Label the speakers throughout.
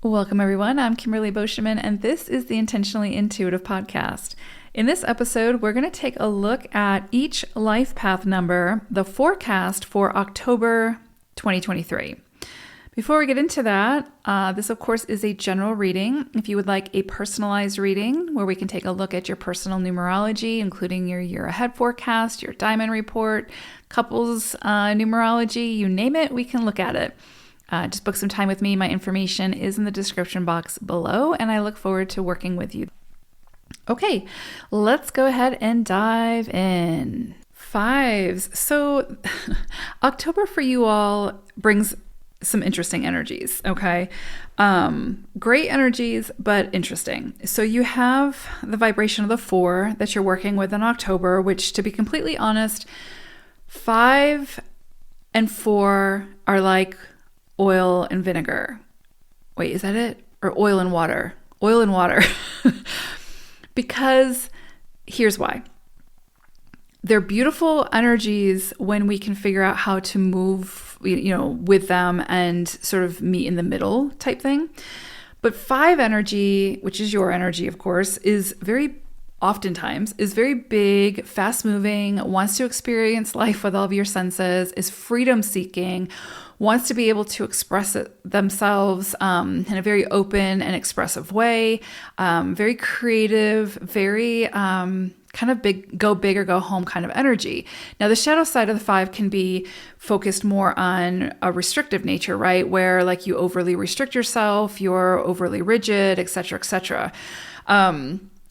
Speaker 1: Welcome, everyone. I'm Kimberly Boscheman, and this is the Intentionally Intuitive podcast. In this episode, we're going to take a look at each life path number, the forecast for October 2023. Before we get into that, this, of course, is a general reading. If you would like a personalized reading where we can take a look at your personal numerology, including your year ahead forecast, your diamond report, couples numerology, you name it, we can look at it. Just book some time with me. My information is in the description box below, and I look forward to working with you. Okay, let's go ahead and dive in. Fives. So October for you all brings some interesting energies, okay? Great energies, but interesting. So you have the vibration of the 4 that you're working with in October, which, to be completely honest, 5 and 4 are like oil and vinegar. Wait, is that it? Or oil and water? Oil and water. Because here's why. They're beautiful energies when we can figure out how to move, with them and sort of meet in the middle type thing. But 5 energy, which is your energy, of course, is very big, fast moving, wants to experience life with all of your senses, is freedom seeking, wants to be able to express themselves in a very open and expressive way, very creative, very kind of big, go big or go home kind of energy. Now, the shadow side of the 5 can be focused more on a restrictive nature, right? Where like you overly restrict yourself, you're overly rigid, et cetera, et cetera.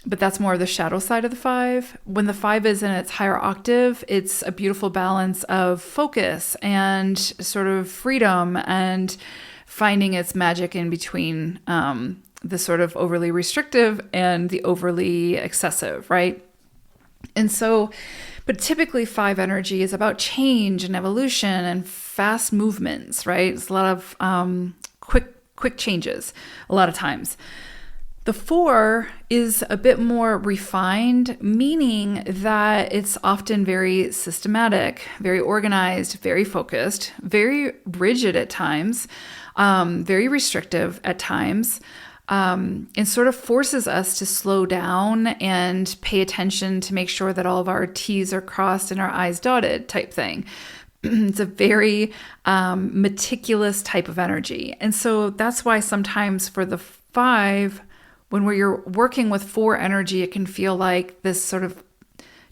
Speaker 1: But that's more of the shadow side of the 5. When the 5 is in its higher octave, it's a beautiful balance of focus and sort of freedom and finding its magic in between the sort of overly restrictive and the overly excessive, right? And so, but typically 5 energy is about change and evolution and fast movements, right? It's a lot of quick changes a lot of times. The 4 is a bit more refined, meaning that it's often very systematic, very organized, very focused, very rigid at times, very restrictive at times, and sort of forces us to slow down and pay attention to make sure that all of our T's are crossed and our I's dotted type thing. It's a very meticulous type of energy. And so that's why sometimes for the 5, when you're working with 4 energy, it can feel like this sort of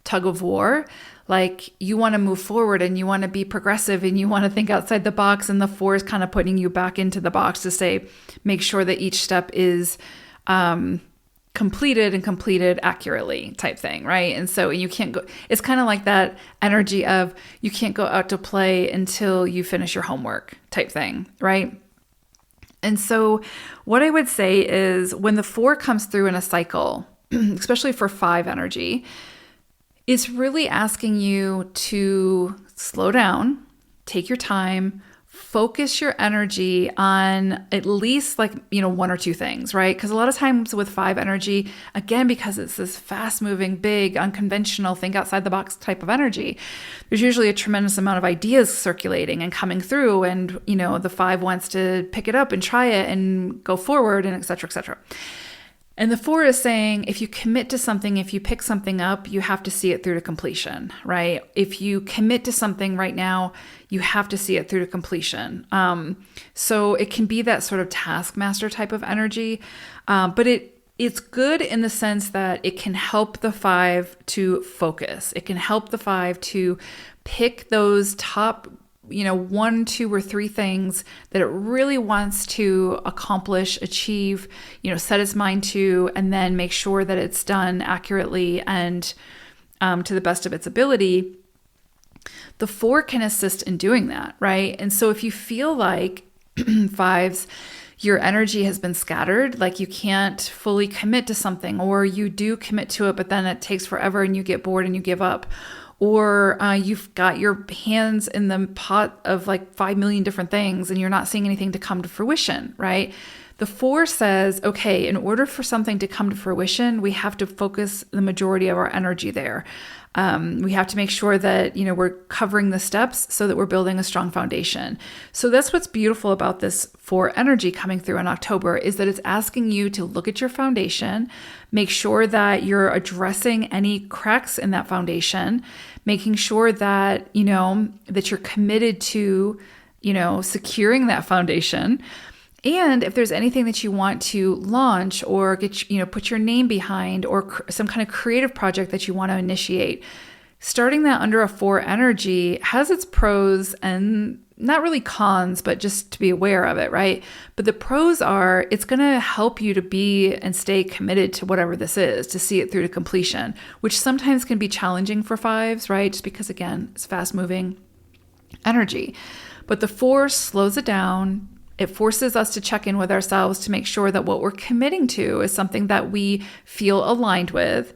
Speaker 1: tug of war. Like you want to move forward and you want to be progressive and you want to think outside the box, and the 4 is kind of putting you back into the box to say, make sure that each step is completed accurately type thing, right? And so you can't go, it's kind of like that energy of you can't go out to play until you finish your homework type thing, right? And so what I would say is when the 4 comes through in a cycle, especially for 5 energy, it's really asking you to slow down, take your time, focus your energy on at least 1 or 2 things, right? Because a lot of times with 5 energy, again, because it's this fast moving, big, unconventional, think outside the box type of energy, there's usually a tremendous amount of ideas circulating and coming through. And, the 5 wants to pick it up and try it and go forward and et cetera, et cetera. And the 4 is saying, if you commit to something, if you pick something up, you have to see it through to completion, right? If you commit to something right now, you have to see it through to completion. So it can be that sort of taskmaster type of energy, but it's good in the sense that it can help the 5 to focus. It can help the 5 to pick those top 1, 2, or 3 things that it really wants to accomplish, achieve, set its mind to, and then make sure that it's done accurately and to the best of its ability. The 4 can assist in doing that, right? And so if you feel like 5s, your energy has been scattered, like you can't fully commit to something, or you do commit to it, but then it takes forever and you get bored and you give up. Or you've got your hands in the pot of 5 million different things and you're not seeing anything to come to fruition, right? The 4 says, okay, in order for something to come to fruition, we have to focus the majority of our energy there. We have to make sure that, we're covering the steps so that we're building a strong foundation. So that's what's beautiful about this 4 energy coming through in October, is that it's asking you to look at your foundation, make sure that you're addressing any cracks in that foundation, making sure that, that you're committed to, securing that foundation. And if there's anything that you want to launch or get, put your name behind, or some kind of creative project that you want to initiate, starting that under a 4 energy has its pros and not really cons, but just to be aware of it, right? But the pros are it's going to help you to be and stay committed to whatever this is, to see it through to completion, which sometimes can be challenging for 5s, right? Just because, again, it's fast moving energy. But the 4 slows it down. It forces us to check in with ourselves to make sure that what we're committing to is something that we feel aligned with.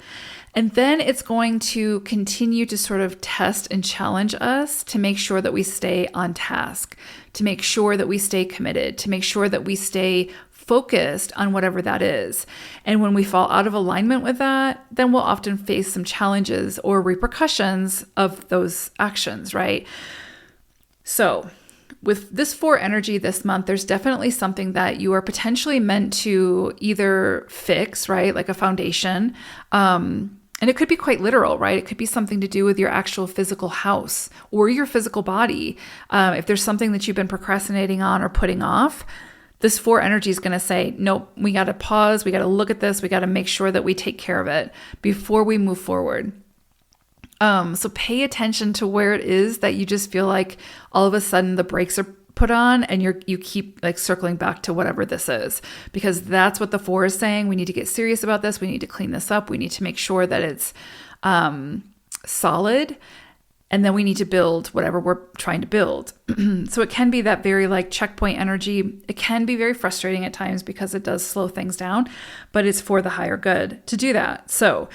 Speaker 1: And then it's going to continue to sort of test and challenge us to make sure that we stay on task, to make sure that we stay committed, to make sure that we stay focused on whatever that is. And when we fall out of alignment with that, then we'll often face some challenges or repercussions of those actions, right? So with this 4 energy this month, there's definitely something that you are potentially meant to either fix, right? Like a foundation. And it could be quite literal, right? It could be something to do with your actual physical house or your physical body. If there's something that you've been procrastinating on or putting off, this 4 energy is going to say, nope, we got to pause. We got to look at this. We got to make sure that we take care of it before we move forward. So pay attention to where it is that you just feel like all of a sudden the brakes are put on and you keep like circling back to whatever this is, because that's what the 4 is saying. We need to get serious about this. We need to clean this up. We need to make sure that it's solid, and then we need to build whatever we're trying to build. So it can be that very like checkpoint energy. It can be very frustrating at times because it does slow things down, but it's for the higher good to do that. So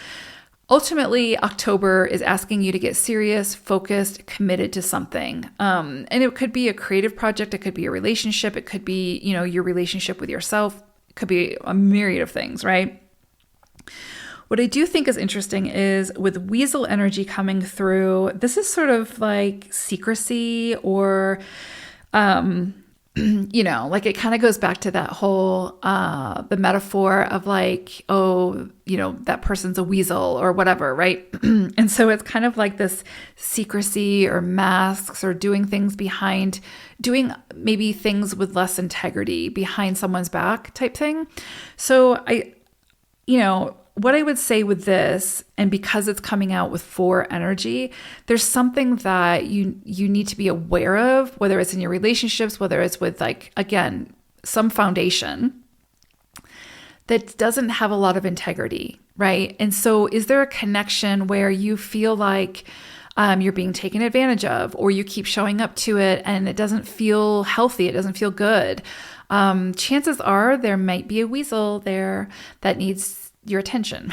Speaker 1: ultimately, October is asking you to get serious, focused, committed to something. And it could be a creative project. It could be a relationship. It could be, your relationship with yourself. It could be a myriad of things, right? What I do think is interesting is with Weasel energy coming through, this is sort of like secrecy or, like it kind of goes back to that whole, the metaphor of like, oh, that person's a weasel or whatever, right? And so it's kind of like this secrecy or masks or doing maybe things with less integrity behind someone's back type thing. So what I would say with this, and because it's coming out with 4 energy, there's something that you need to be aware of, whether it's in your relationships, whether it's with like, again, some foundation that doesn't have a lot of integrity, right? And so is there a connection where you feel like you're being taken advantage of, or you keep showing up to it and it doesn't feel healthy, it doesn't feel good? Chances are there might be a weasel there that needs your attention,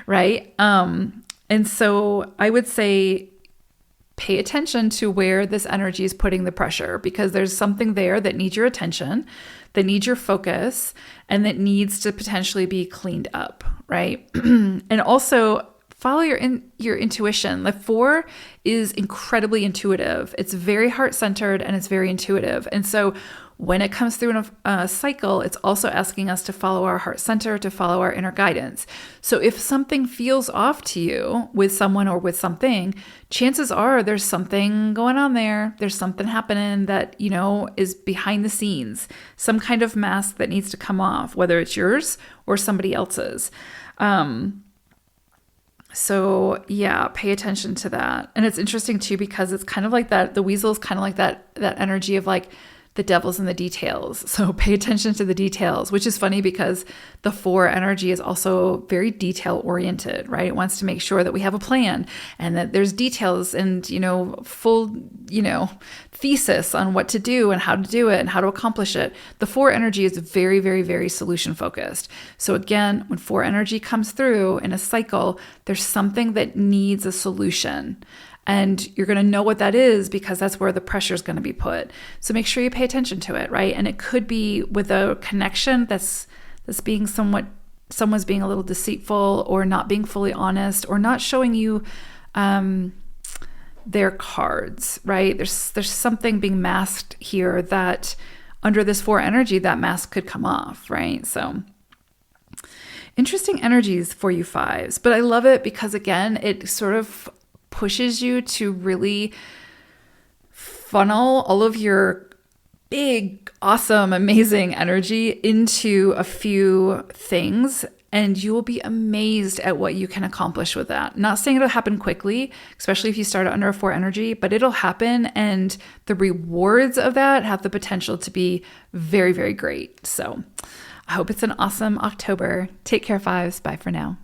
Speaker 1: right? And so I would say pay attention to where this energy is putting the pressure, because there's something there that needs your attention, that needs your focus, and that needs to potentially be cleaned up, right? And also follow your intuition. The 4 is incredibly intuitive. It's very heart-centered and it's very intuitive. And so when it comes through in a cycle, it's also asking us to follow our heart center, to follow our inner guidance. So if something feels off to you with someone or with something, chances are there's something going on there. There's something happening that, is behind the scenes, some kind of mask that needs to come off, whether it's yours or somebody else's. So yeah, pay attention to that. And it's interesting too, because it's kind of like that. The weasel is kind of like that energy of like, the devil's in the details. So pay attention to the details, which is funny because the 4 energy is also very detail oriented, right? It wants to make sure that we have a plan and that there's details and, full, thesis on what to do and how to do it and how to accomplish it. The 4 energy is very, very, very solution focused. So again, when 4 energy comes through in a cycle, there's something that needs a solution. And you're going to know what that is because that's where the pressure is going to be put. So make sure you pay attention to it, right? And it could be with a connection that's being someone's being a little deceitful or not being fully honest or not showing you their cards, right? There's something being masked here that under this 4 energy, that mask could come off, right? So interesting energies for you 5s, but I love it because again, it sort of pushes you to really funnel all of your big, awesome, amazing energy into a few things, and you will be amazed at what you can accomplish with that. Not saying it'll happen quickly, especially if you start under a 4 energy, but it'll happen, and the rewards of that have the potential to be very, very great. So I hope it's an awesome October. Take care, 5s. Bye for now.